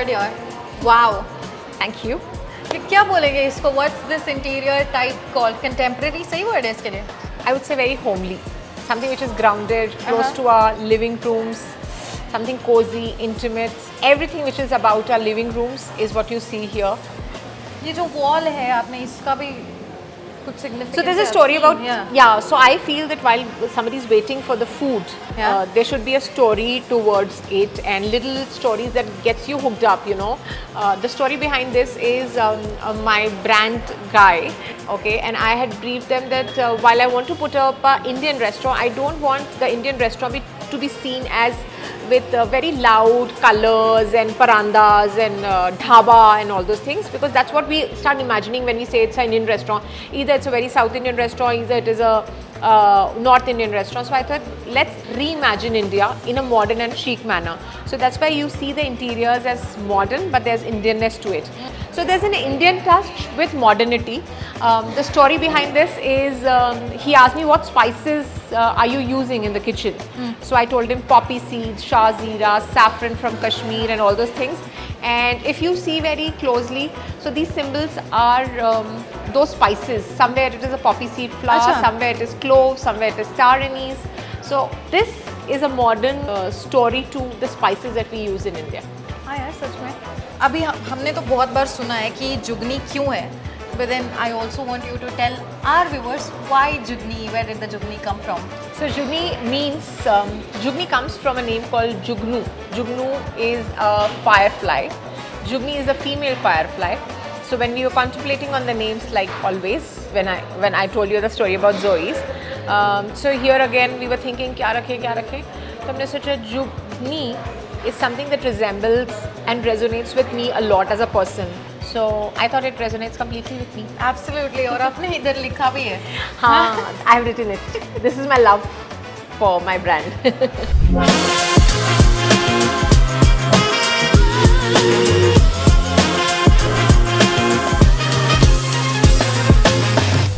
word यार. Wow. Thank you. क्या बोलेंगे इसको? What's this interior type called? Contemporary सही word है इसके लिए? I would say very homely. Something which is grounded, close to our living rooms. Something cozy, intimate. Everything which is about our living rooms is what you see here. ये जो wall है आपने इसका भी कुछ significance. So there's a story about So I feel that while somebody is waiting for the food, there should be a story towards it and little stories that gets you hooked up. You know, the story behind this is my brand guy. Okay, and I had briefed them that while I want to put up an Indian restaurant, I don't want the Indian restaurant to be seen as with very loud colors and parandas and dhaba and all those things, because that's what we start imagining when we say it's an Indian restaurant. Either it's a very South Indian restaurant, either it is a North Indian restaurant. So I thought, let's reimagine India in a modern and chic manner. So that's why you see the interiors as modern, but there's Indianness to it. So there's an Indian touch with modernity. The story behind this is he asked me what spices are you using in the kitchen. So I told him poppy seeds, shah zira, saffron from Kashmir and all those things. And if you see very closely, so these symbols are those spices. Somewhere it is a poppy seed flower, somewhere it is clove, somewhere it is star anise. So this is a modern story to the spices that we use in India. हाँ यार सच में. अभी हमने तो बहुत बार सुना है कि जुगनी क्यों है. But then I also want you to tell our viewers why Jugni, where did the Jugni come from? So Jugni means, Jugni comes from a name called Jugnu. Jugnu is a firefly. Jugni is a female firefly. So when we were contemplating on the names, like always, when I told you the story about Zoe's, so here again we were thinking, kya rakhe? So हमने सोचा Jugni is something that resembles and resonates with me a lot as a person. So I thought it resonates completely with me. Absolutely. और आपने इधर लिखा भी है. हाँ, I've written it. This is my love for my brand.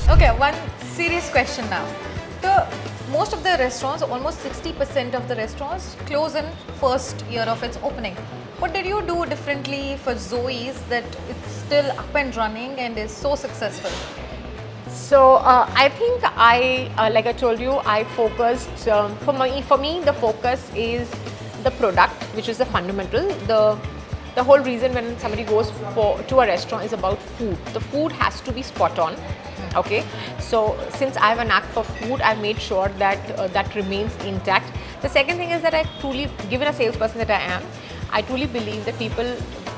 Okay, one serious question now. So most of the restaurants, almost 60% of the restaurants close in first year of its opening. What did you do differently for Zoe's that it's still up and running and is so successful? So I think like I told you, I focused, for me the focus is the product, which is the fundamental. The whole reason when somebody goes to a restaurant is about food. The food has to be spot on. Okay, so since I have a knack for food, I've made sure that that remains intact. The second thing is that I truly, given a salesperson that I am, I truly believe that people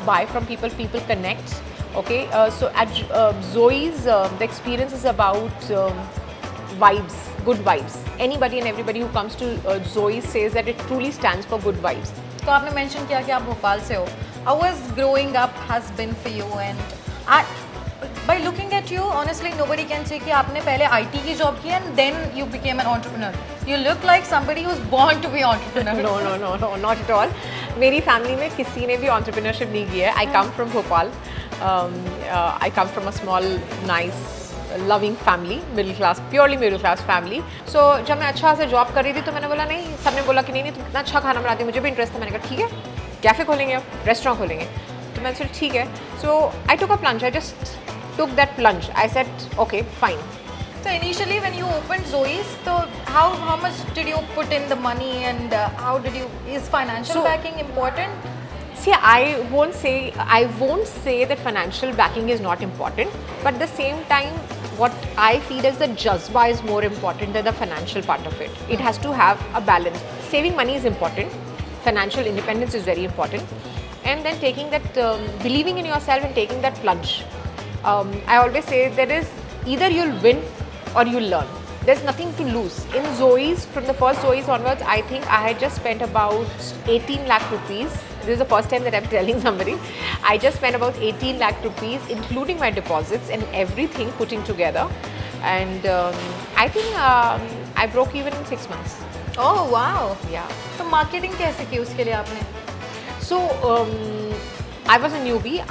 buy from people, people connect. Okay, so at Zoe's, the experience is about vibes, good vibes. Anybody and everybody who comes to Zoe's says that it truly stands for good vibes. तो आपने mention किया कि आप भोपाल से हो. How was growing up has been for you, and by looking at you, honestly, nobody can say कि आपने पहले IT की job की and then you became an entrepreneur. You look like somebody who's born to be entrepreneur. No, not at all. मेरी family में किसी ने भी entrepreneurship नहीं किया है. I come from Bhopal. I come from a small, nice, loving family, middle class, purely middle class family. So जब मैं अच्छा से job कर रही थी तो मैंने बोला नहीं, सबने बोला कि नहीं तुम इतना अच्छा खाना बनाती हो, मुझे भी interest था. मैंने कहा ठीक है, कैफे खोलेंगे अब, रेस्टोरेंट खोलेंगे. तो मैंने सोचा ठीक है. So I took a plunge. I just took that plunge. I said okay, fine. So initially when you opened Zoe's, so how much did you put in the money, and how did you, is financial backing important? See, I won't say that financial backing is not important, but at the same time, what I feel is the jazba is more important than the financial part of it. It has to have a balance. Saving money is important. Financial independence is very important. And then taking that, believing in yourself and taking that plunge. I always say there is either you'll win or you'll learn. There's nothing to lose. In Zoe's, from the first Zoe's onwards, I think I had just spent about 18 lakh rupees. This is the first time that I'm telling somebody. I just spent about 18 lakh rupees, including my deposits and everything putting together. And I think I broke even in 6 months. Oh wow! Yeah. So marketing कैसे की उसके लिए आपने? So I was a newbie.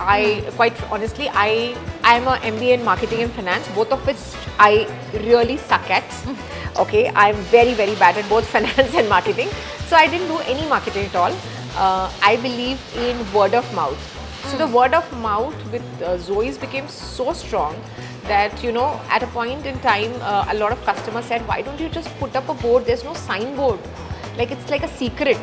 Quite honestly, I am a MBA in marketing and finance, both of which I really suck at. Okay, I'm very bad at both finance and marketing. So I didn't do any marketing at all. I believe in word of mouth. So the word of mouth with Zoe's became so strong that, you know, at a point in time, a lot of customers said, why don't you just put up a board? There's no signboard. Like it's like a secret.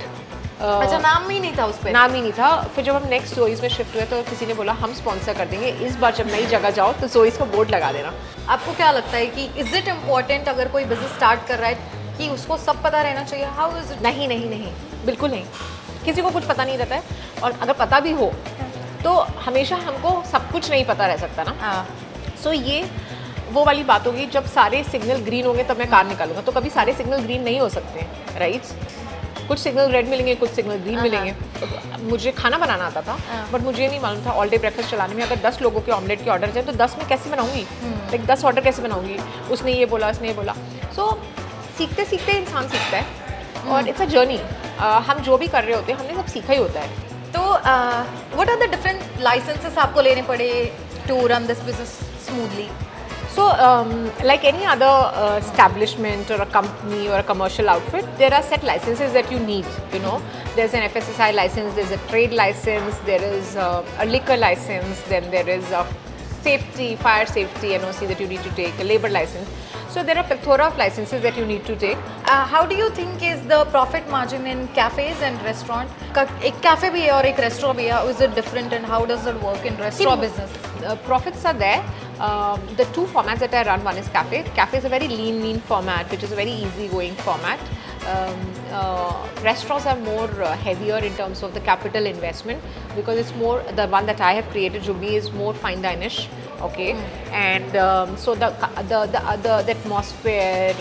अच्छा नाम ही नहीं था उस पे. नाम ही नहीं था. फिर जब हम नेक्स्ट जोइस में शिफ्ट हुए तो किसी ने बोला हम स्पॉन्सर कर देंगे, इस बार जब नई जगह जाओ तो जोइस का बोर्ड लगा देना. आपको क्या लगता है कि इज इट इम्पोर्टेंट अगर कोई बिजनेस स्टार्ट कर रहा है कि उसको सब पता रहना चाहिए? How is it? नहीं नहीं नहीं, बिल्कुल नहीं. किसी को कुछ पता नहीं रहता है, और अगर पता भी हो तो हमेशा हमको सब कुछ नहीं पता रह सकता ना. सो ये वो वाली बात होगी, जब सारे सिग्नल ग्रीन होंगे तब मैं कार निकालूंगा. तो कभी सारे सिग्नल ग्रीन नहीं हो सकते, राइट? कुछ सिग्नल रेड मिलेंगे, कुछ सिग्नल ग्रीन मिलेंगे. मुझे खाना बनाना आता था, बट मुझे नहीं मालूम था ऑल डे ब्रेकफास्ट चलाने में अगर 10 लोगों के ऑमलेट के ऑर्डर जाए तो 10 में कैसे बनाऊंगी, लाइक 10 ऑर्डर कैसे बनाऊंगी. उसने ये बोला, उसने ये बोला. सो सीखते सीखते इंसान सीखता है, और इट्स अ जर्नी. हम जो भी कर रहे होते हैं हमने सब सीखा ही होता है. तो what are the different licences आपको लेने पड़े to run this business smoothly? So, like any other establishment or a company or a commercial outfit, there are set licenses that you need, you know. There's an FSSI license, there's a trade license, there is a liquor license, then there is a safety, fire safety NOC that you need to take, a labor license. So there are plethora of licenses that you need to take. How do you think is the profit margin in cafes and restaurant? एक cafe भी है और एक restaurant भी है. Is it different and how does it work in restaurant business? Profits are there. The two formats that I run, one is cafe. Cafe is a very lean format, which is a very easy-going format. Restaurants are more heavier in terms of the capital investment, because it's more, the one that I have created, Jugadu, is more fine dine-ish, okay. And so the atmosphere,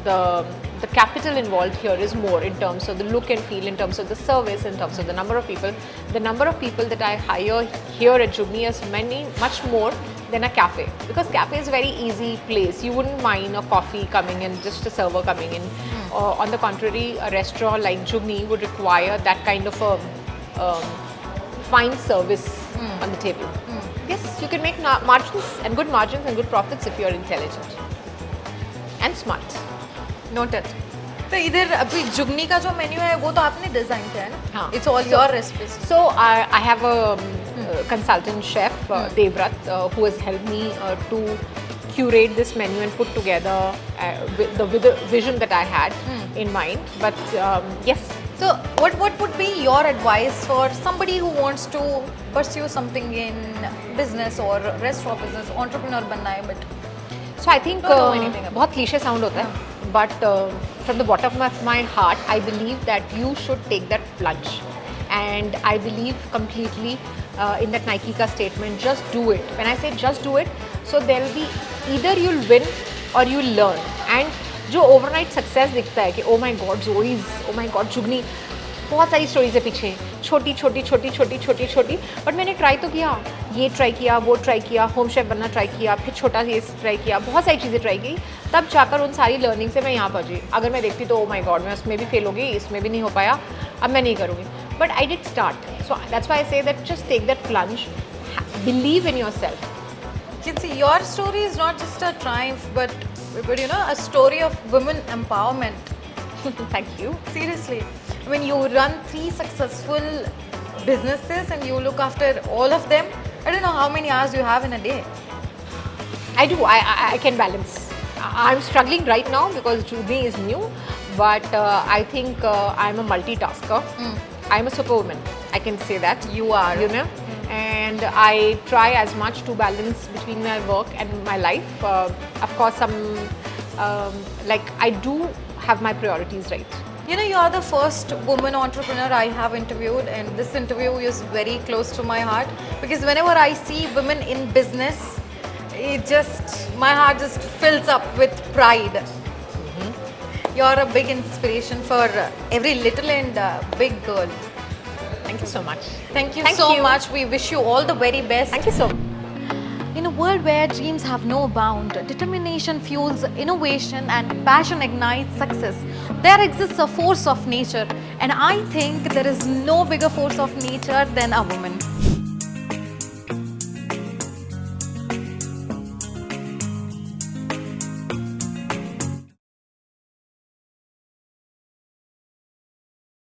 the capital involved here is more in terms of the look and feel, in terms of the service, in terms of the number of people. The number of people that I hire here at Jugadu is much more than a cafe, because cafe is a very easy place. You wouldn't mind a coffee coming in, just a server coming in. On the contrary, a restaurant like Jugadu would require that kind of a fine service on the table. Yes, you can make margins and good profits if you are intelligent and smart. Noted. तो इधर अभी जुगनी का जो menu है वो तो आपने design किया है ना? हाँ. It's all your recipes. So I have a consultant chef, Devrat, who has helped me to curate this menu and put together with the vision that I had in mind. But yes. So what would be your advice for somebody who wants to pursue something in business or restaurant business, entrepreneur बनना है but so I think don't know anything about बहुत cliche sound होता है, but from the bottom of my heart I believe that you should take that plunge, and I believe completely in that Nike ka statement, just do it. When I say just do it, so there will be either you'll win or you'll learn. And जो overnight success दिखता है कि ओ माई God जोइज, ओ माई God जुगनी, बहुत सारी stories है पीछे, छोटी छोटी छोटी छोटी छोटी छोटी, बट मैंने ट्राई तो किया, ये ट्राई किया, वो ट्राई किया, होम शेफ बनना ट्राई किया, फिर छोटा ये ट्राई किया, बहुत सारी चीज़ें ट्राई की, तब जाकर उन सारी लर्निंग से मैं यहाँ पहुँची. अगर मैं देखती तो ओ माई गॉड मैं उसमें भी फेल हो गई, इसमें भी नहीं हो पाया, अब मैं नहीं करूँगी. But I did start, so that's why I say that just take that plunge, believe in your self. You can see your story is not just a triumph, but you know, a story of women empowerment. Thank you. Seriously, when you run 3 successful businesses and you look after all of them, I don't know how many hours you have in a day. I do. I can balance. I'm struggling right now because Jugadu is new, but I think I'm a multitasker. I'm a superwoman. I can say that. You are. You know. And I try as much to balance between my work and my life. Of course, like I do have my priorities right. You know, you are the first woman entrepreneur I have interviewed, and this interview is very close to my heart because whenever I see women in business, my heart just fills up with pride. You're a big inspiration for every little and big girl. Thank you so much. Thank you so much. We wish you all the very best. Thank you so much. In a world where dreams have no bound, determination fuels innovation and passion ignites success, there exists a force of nature, and I think there is no bigger force of nature than a woman.